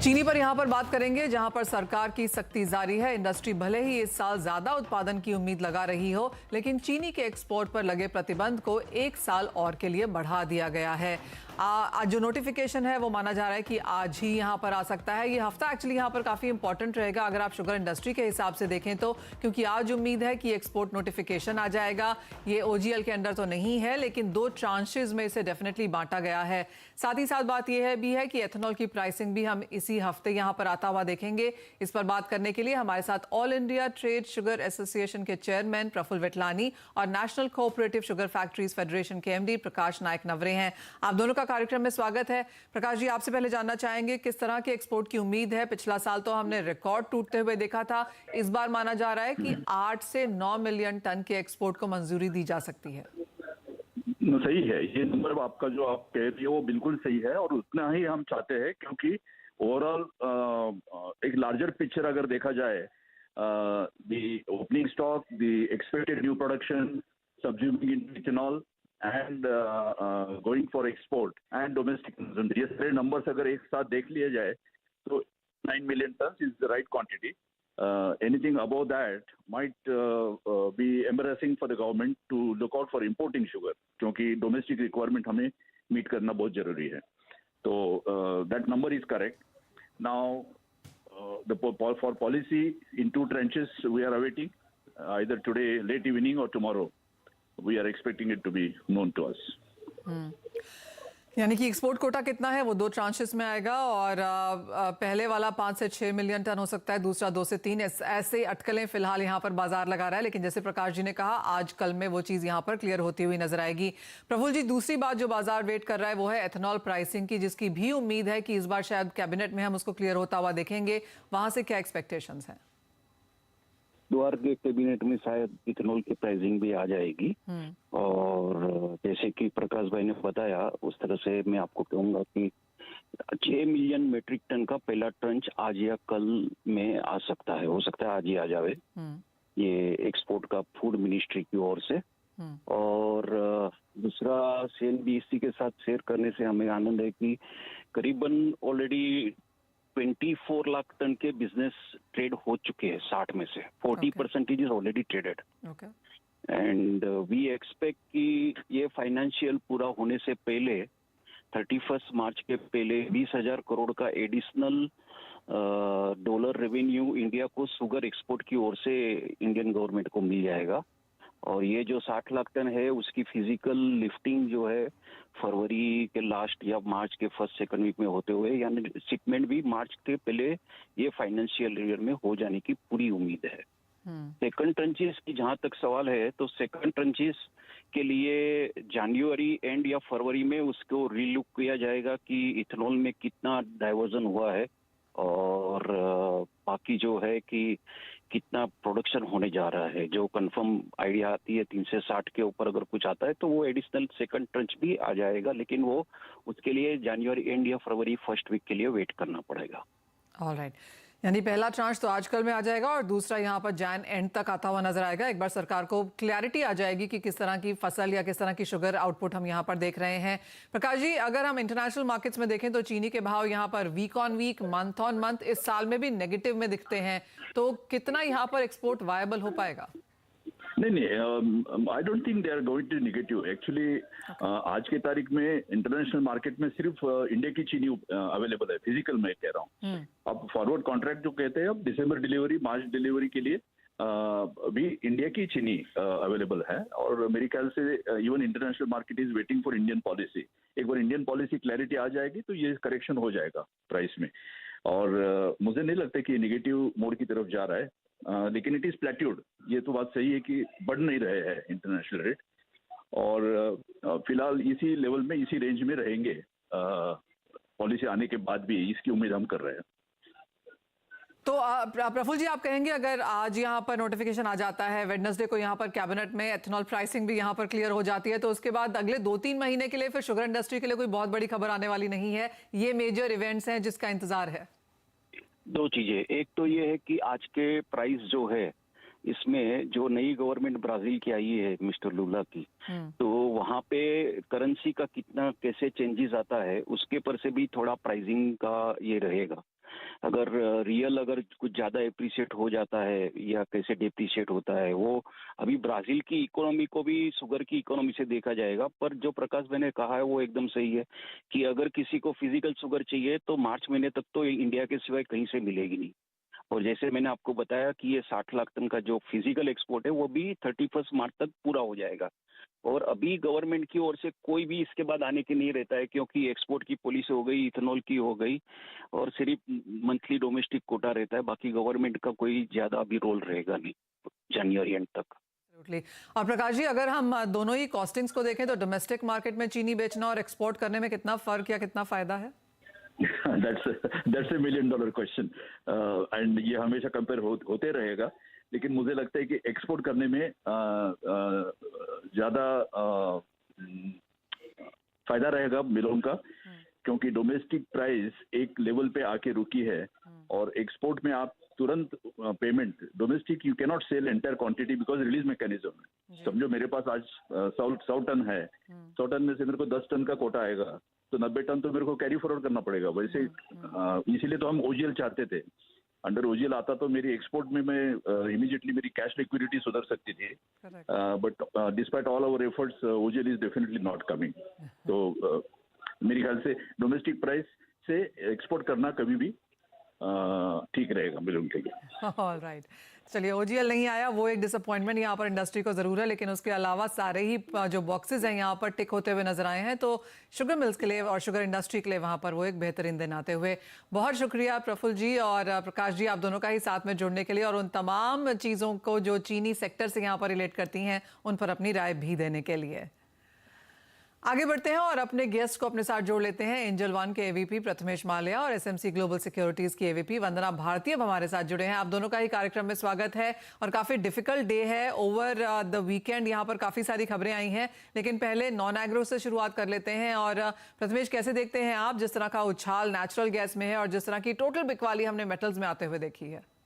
चीनी पर यहाँ पर बात करेंगे, जहाँ पर सरकार की सख्ती जारी है। इंडस्ट्री भले ही इस साल ज्यादा उत्पादन की उम्मीद लगा रही हो, लेकिन चीनी के एक्सपोर्ट पर लगे प्रतिबंध को 1 साल और के लिए बढ़ा दिया गया है। आज जो नोटिफिकेशन है वो माना जा रहा है कि आज ही यहाँ पर आ सकता है। ये हफ्ता एक्चुअली यहाँ पर काफी इंपॉर्टेंट रहेगा अगर आप शुगर इंडस्ट्री के हिसाब से देखें तो, क्योंकि आज उम्मीद है कि एक्सपोर्ट नोटिफिकेशन आ जाएगा। ये ओजीएल के अंडर तो नहीं है, लेकिन 2 ट्रांचेज में इसे डेफिनेटली बांटा गया है। साथ ही साथ बात यह है भी है कि एथेनॉल की प्राइसिंग भी हम इसी हफ्ते यहाँ पर आता हुआ देखेंगे। इस पर बात करने के लिए हमारे साथ all India trade sugar association के चेयरमैन प्रफुल्ल विटलानी और national cooperative sugar factories federation के एमडी प्रकाश नायक नवरे हैं। आप दोनों का कार्यक्रम में स्वागत है। प्रकाश जी, आपसे पहले जानना चाहेंगे किस तरह के एक्सपोर्ट की उम्मीद है। पिछला साल तो हमने रिकॉर्ड टूटते हुए देखा था, इस बार माना जा रहा है कि 8 से 9 मिलियन टन के एक्सपोर्ट को मंजूरी दी जा सकती है। सही है, ये नंबर आपका जो आप कह रही है वो बिल्कुल सही है और उतना ही हम चाहते हैं, क्योंकि ओवरऑल एक लार्जर पिक्चर अगर देखा जाए, the opening stock, the expected new production, subsuming in ethanol and going for export and domestic consumption, ये सारे नंबर्स अगर एक साथ देख लिए जाए तो 9 million tons is the right quantity. Anything above that might be embarrassing for the government to look out for importing sugar, क्योंकि domestic requirement हमें meet करना बहुत जरूरी है। तो that number is correct. Now for policy in 2 tranches we are awaiting, either today late evening or tomorrow. We are expecting it to be known to us. यानी कि export Kota कितना है वो 2 ट्रांचेस में आएगा और पहले वाला 5 से 6 मिलियन टन हो सकता है, दूसरा 2 से 3। ऐसे अटकलें फिलहाल यहाँ पर बाजार लगा रहा है, लेकिन जैसे प्रकाश जी ने कहा आज कल में वो चीज़ यहाँ पर क्लियर होती हुई नजर आएगी। प्रफुल्ल जी, दूसरी बात जो बाजार वेट कर रहा है वो है एथेनॉल प्राइसिंग की, जिसकी भी उम्मीद है कि इस बार शायद कैबिनेट में हम उसको क्लियर होता हुआ देखेंगे। वहां से क्या एक्सपेक्टेशंस हैं? द्वार के कैबिनेट में शायद इथेनॉल की प्राइसिंग भी आ जाएगी और जैसे कि प्रकाश भाई ने बताया उस तरह से मैं आपको कहूंगा कि 6 मिलियन मेट्रिक टन का पहला ट्रंच आज या कल में आ सकता है, हो सकता है आज ही आ जावे। ये एक्सपोर्ट का फूड मिनिस्ट्री की ओर से। और दूसरा सेल भी इसी के साथ शेयर करने से हमें आनंद है कि करीबन ऑलरेडी 24 लाख टन के बिजनेस ट्रेड हो चुके हैं 60 में से 40% is already traded. And we expect कि ये फाइनेंशियल पूरा होने से पहले 31 मार्च के पहले 20,000 करोड़ का एडिशनल डॉलर रेवेन्यू इंडिया को शुगर एक्सपोर्ट की ओर से इंडियन गवर्नमेंट को मिल जाएगा। और ये जो 60 लाख टन है उसकी फिजिकल लिफ्टिंग जो है फरवरी के लास्ट या मार्च के फर्स्ट सेकंड वीक में होते हुए, यानी शिपमेंट भी मार्च के पहले ये फाइनेंशियल ईयर में हो जाने की पूरी उम्मीद है। सेकंड ट्रंचेस की जहां तक सवाल है तो सेकंड ट्रंचेस के लिए जनवरी एंड या फरवरी में उसको रीलुक किया जाएगा कि इथेनॉल में कितना डाइवर्जन हुआ है और बाकी जो है कि कितना प्रोडक्शन होने जा रहा है। जो कंफर्म आइडिया आती है 360 के ऊपर अगर कुछ आता है तो वो एडिशनल सेकंड ट्रंच भी आ जाएगा, लेकिन वो उसके लिए जनवरी एंड या फरवरी फर्स्ट वीक के लिए वेट करना पड़ेगा। ऑलराइट, यानी पहला ट्रांच तो आजकल में आ जाएगा और दूसरा यहाँ पर जैन एंड तक आता हुआ नजर आएगा। एक बार सरकार को क्लैरिटी आ जाएगी कि किस तरह की फसल या किस तरह की शुगर आउटपुट हम यहाँ पर देख रहे हैं। प्रकाश जी, अगर हम इंटरनेशनल मार्केट्स में देखें तो चीनी के भाव यहाँ पर week on week, month on month इस साल में भी नेगेटिव में दिखते हैं, तो कितना यहाँ पर एक्सपोर्ट वायबल हो पाएगा? नहीं, I don't think they are going to negative. Actually आज की तारीख में इंटरनेशनल मार्केट में सिर्फ इंडिया की चीनी अवेलेबल है, फिजिकल मैं कह रहा हूँ। अब फॉरवर्ड कॉन्ट्रैक्ट जो कहते हैं अब दिसंबर डिलीवरी, मार्च डिलीवरी के लिए भी इंडिया की चीनी अवेलेबल है। और मेरे ख्याल से even international market is waiting for Indian policy. एक बार इंडियन पॉलिसी क्लैरिटी आ जाएगी तो ये करेक्शन हो जाएगा प्राइस में। और मुझे नहीं लगता कि ये निगेटिव मोड की तरफ जा रहा है, लेकिन इट इज प्लेट्यूड। ये तो बात सही है कि बढ़ नहीं रहे हैं इंटरनेशनल रेट, और फिलहाल इसी लेवल में, इसी रेंज में रहेंगे पॉलिसी आने के बाद भी, इसकी उम्मीद हम कर रहे हैं। तो प्रफुल्ल जी, आप कहेंगे अगर आज यहाँ पर नोटिफिकेशन आ जाता है, वेडनेसडे को यहाँ पर कैबिनेट में एथेनॉल प्राइसिंग भी यहाँ पर क्लियर हो जाती है, तो उसके बाद अगले 2-3 महीने के लिए फिर शुगर इंडस्ट्री के लिए कोई बहुत बड़ी खबर आने वाली नहीं है? ये मेजर इवेंट्स हैं जिसका इंतजार है। 2 चीजें, एक तो ये है कि आज के प्राइस जो है इसमें जो नई गवर्नमेंट ब्राजील की आई है मिस्टर लुला की, तो वहाँ पे करेंसी का कितना कैसे चेंजेस आता है उसके पर से भी थोड़ा प्राइसिंग का ये रहेगा। अगर रियल अगर कुछ ज्यादा एप्रिशिएट हो जाता है या कैसे डिप्रिशिएट होता है, वो अभी ब्राजील की इकोनॉमी को भी शुगर की इकोनॉमी से देखा जाएगा। पर जो प्रकाश भाई ने कहा है वो एकदम सही है कि अगर किसी को फिजिकल शुगर चाहिए तो मार्च महीने तक तो इंडिया के सिवाय कहीं से मिलेगी नहीं। और जैसे मैंने आपको बताया कि ये 60 लाख टन का जो फिजिकल एक्सपोर्ट है वो भी 31 मार्च तक पूरा हो जाएगा। और अभी गवर्नमेंट की ओर से कोई भी इसके बाद आने के नहीं रहता है, क्योंकि एक्सपोर्ट की पॉलिसी हो गई, इथेनॉल की हो गई, और सिर्फ मंथली डोमेस्टिक कोटा रहता है। बाकी गवर्नमेंट का कोई ज्यादा अभी रोल रहेगा नहीं जनवरी एंड तक। Absolutely. और प्रकाश जी, अगर हम दोनों ही कॉस्टिंग्स को देखें तो डोमेस्टिक मार्केट में चीनी बेचना और एक्सपोर्ट करने में कितना फर्क या कितना फायदा है? That's a million dollar question, and ये हमेशा कंपेयर होते रहेगा। लेकिन मुझे लगता है कि एक्सपोर्ट करने में ज्यादा फायदा रहेगा मिलों का, क्योंकि डोमेस्टिक प्राइस एक लेवल पे आके रुकी है और एक्सपोर्ट में आप तुरंत payment, domestic you can not sell entire quantity because release mechanism है। समझो मेरे पास आज 100 टन है, 100 टन में से मेरे को 10 टन का कोटा आएगा, तो 90 टन तो मेरे को कैरी फॉरवर्ड करना पड़ेगा। वैसे इसीलिए तो हम ओजीएल चाहते थे। अंडर ओजीएल आता तो मेरी एक्सपोर्ट में मैं इमीडिएटली मेरी कैश लिक्विडिटी सुधर सकती थी, but despite all our efforts OGL is definitely not coming. तो मेरे ख्याल से डोमेस्टिक प्राइस से एक्सपोर्ट करना कभी भी ठीक रहेगा मिलों के लिए। ऑल राइट, चलिए, ओजीएल नहीं आया, वो एक डिसअपॉइंटमेंट यहाँ पर इंडस्ट्री को जरूर है, लेकिन उसके अलावा सारे ही जो बॉक्सेस हैं यहाँ पर टिक होते हुए नजर आए हैं। तो शुगर मिल्स के लिए और शुगर इंडस्ट्री के लिए वहाँ पर वो एक बेहतरीन दिन आते हुए। बहुत शुक्रिया प्रफुल्ल जी और प्रकाश जी, आप दोनों का ही साथ में जुड़ने के लिए और उन तमाम चीज़ों को जो चीनी सेक्टर से यहाँ पर रिलेट करती हैं उन पर अपनी राय भी देने के लिए। आगे बढ़ते हैं और अपने गेस्ट को अपने साथ जोड़ लेते हैं। एंजल वन के एवीपी प्रथमेश माल्या और एसएमसी ग्लोबल सिक्योरिटीज की एवीपी वंदना भारती अब हमारे साथ जुड़े हैं। आप दोनों का ही कार्यक्रम में स्वागत है। और काफी डिफिकल्ट डे है ओवर द वीकेंड, यहाँ पर काफी सारी खबरें आई हैं, लेकिन पहले नॉन एग्रो से शुरुआत कर लेते हैं। और प्रथमेश, कैसे देखते हैं आप जिस तरह का उछाल नेचुरल गैस में है और जिस तरह की टोटल बिकवाली हमने मेटल्स में आते हुए देखी है?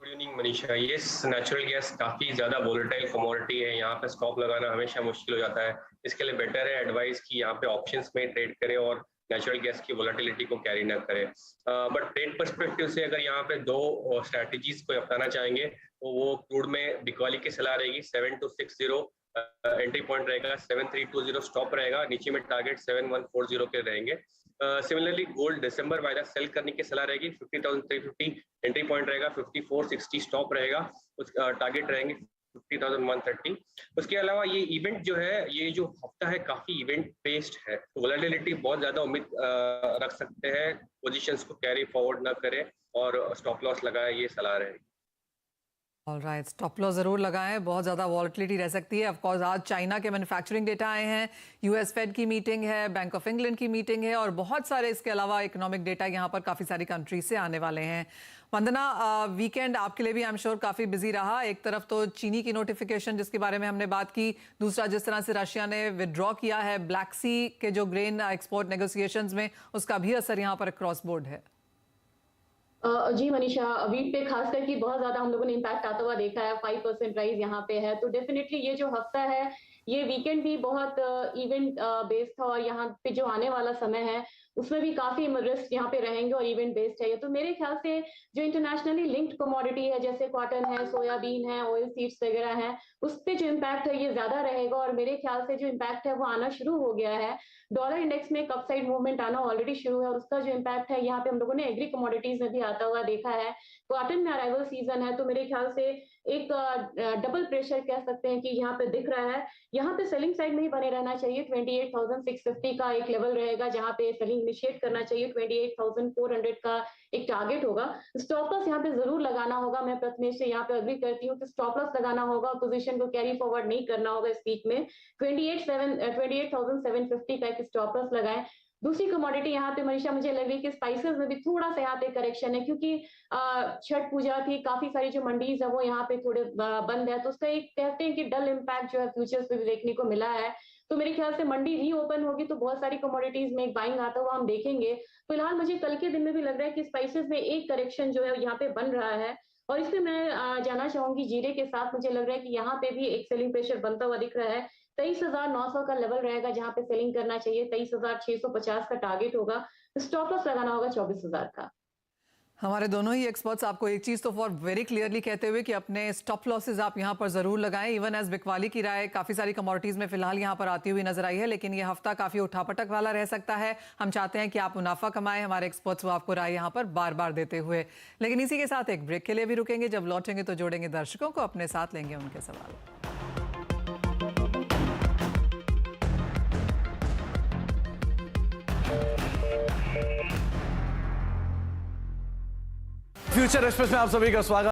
Good evening Manisha. ये नेचुरल गैस काफी ज्यादा वोलेटाइल कमोडिटी है, यहाँ पे स्टॉप लगाना हमेशा मुश्किल हो जाता है। इसके लिए बेटर है एडवाइस कि यहाँ पे ऑप्शंस में ट्रेड करें और नेचुरल गैस की वोलेटिलिटी को कैरी ना करें। बट ट्रेड पर्सपेक्टिव से अगर यहाँ पे दो स्ट्रैटेजीज को अपनाना चाहेंगे तो वो क्रूड में बिकवाली की सलाह रहेगी। 7260 एंट्री पॉइंट रहेगा, 7320 स्टॉप रहेगा, नीचे में टारगेट 7140 के रहेंगे। सिमिलरली गोल्ड दिसंबर वायदा सेल करने की सलाह रहेगी। 50,350 एंट्री पॉइंट रहेगा, 5460 स्टॉप रहेगा, उस टारगेट रहेंगे 50,130। उसके अलावा ये इवेंट जो है, ये जो हफ्ता है काफी इवेंट बेस्ड है, तो वोलेटिलिटी बहुत ज्यादा उम्मीद रख सकते हैं। पोजीशंस को कैरी फॉरवर्ड ना करें और स्टॉप लॉस लगाए, ये सलाह रहेगी। ऑलराइट, स्टॉप लॉस जरूर लगाएं, बहुत ज़्यादा वॉलेटिलिटी रह सकती है। ऑफ कोर्स आज चाइना के मैन्युफैक्चरिंग डेटा आए हैं, यूएस फेड की मीटिंग है, बैंक ऑफ इंग्लैंड की मीटिंग है और बहुत सारे इसके अलावा इकोनॉमिक डेटा यहाँ पर काफ़ी सारी कंट्रीज से आने वाले हैं। वंदना, वीकेंड आपके लिए भी आई एम श्योर काफ़ी बिजी रहा। एक तरफ तो चीनी की नोटिफिकेशन जिसके बारे में हमने बात की, दूसरा जिस तरह से रशिया ने विड्रॉ किया है ब्लैक सी के जो ग्रेन एक्सपोर्ट नेगोशिएशंस में, उसका भी असर यहाँ पर क्रॉस बोर्ड है। जी मनीषा, वीट पे खास करके बहुत ज्यादा हम लोगों ने इम्पैक्ट आता हुआ देखा है। 5% राइज यहाँ पे है, तो डेफिनेटली ये जो हफ्ता है, ये वीकेंड भी बहुत इवेंट बेस्ड था और यहाँ पे जो आने वाला समय है उसमें भी काफी रिस्क यहाँ पे रहेंगे और इवेंट बेस्ड है ये। तो मेरे ख्याल से जो इंटरनेशनली लिंक्ड कमोडिटी है जैसे कॉटन है, सोयाबीन है, ऑयल सीड्स वगैरह है, उस पे जो इम्पैक्ट है ये ज्यादा रहेगा और मेरे ख्याल से जो इम्पैक्ट है वो आना शुरू हो गया है। डॉलर इंडेक्स में एक अपसाइड मूवमेंट आना ऑलरेडी शुरू है और उसका जो इम्पैक्ट है यहाँ पे हम लोगों ने एग्री कमोडिटीज में भी आता हुआ देखा है। कॉटन में अराइवल सीजन है, तो मेरे ख्याल से एक डबल प्रेशर कह सकते हैं कि यहाँ पे दिख रहा है। यहाँ पे सेलिंग साइड में ही बने रहना चाहिए। 28,650 का एक लेवल रहेगा जहाँ पे सेलिंग इनिशिएट करना चाहिए। 28,400 का एक टारगेट होगा। स्टॉप लॉस यहाँ पे जरूर लगाना होगा। मैं प्रथमेश से यहाँ पे अग्री करती हूँ कि स्टॉप लॉस लगाना होगा, पोजीशन को कैरी फॉरवर्ड नहीं करना होगा इस वीक में। 28,750 का एक स्टॉप लॉस लगाएं। दूसरी कमोडिटी यहाँ पे मनीषा मुझे लग रही है कि स्पाइसेस में भी थोड़ा सा यहाँ पे करेक्शन है, क्योंकि छठ पूजा थी, काफी सारी जो मंडीज है वो यहाँ पे थोड़े बंद है, तो उसका एक कहते हैं कि डल इम्पैक्ट जो है फ्यूचर्स पे भी देखने को मिला है। तो मेरे ख्याल से मंडी रीओपन होगी तो बहुत सारी कमोडिटीज में एक बाइंग आता हुआ हम देखेंगे। फिलहाल मुझे कल के दिन में भी लग रहा है कि स्पाइसेस में एक करेक्शन जो है यहाँ पे बन रहा है और इसमें मैं जाना चाहूंगी जीरे के साथ। मुझे लग रहा है कि यहाँ पे भी एक सेलिंग प्रेशर बनता हुआ दिख रहा है। 23,900 का लेवल रहेगा जहाँ पे सेलिंग करना चाहिए। 23,650 का टारगेट होगा। स्टॉप लॉस लगाना होगा 24,000 का। हमारे दोनों ही एक्सपर्ट्स आपको एक चीज तो फॉर वेरी क्लियरली कहते हुए कि अपने स्टॉप लॉसेस आप यहां पर जरूर लगाएं। इवन एज बिकवाली की राय काफी सारी कमोडिटीज में फिलहाल यहां पर आती हुई नजर आई है, लेकिन ये हफ्ता काफी उठापटक वाला रह सकता है। हम चाहते हैं कि आप मुनाफा कमाएं, हमारे एक्सपर्ट्स वो आपको राय यहां पर बार बार देते हुए। लेकिन इसी के साथ एक ब्रेक के लिए भी रुकेंगे। जब लौटेंगे तो जोड़ेंगे दर्शकों को अपने साथ, लेंगे उनके सवाल। फ्यूचर एक्सप्रेस में आप सभी का स्वागत।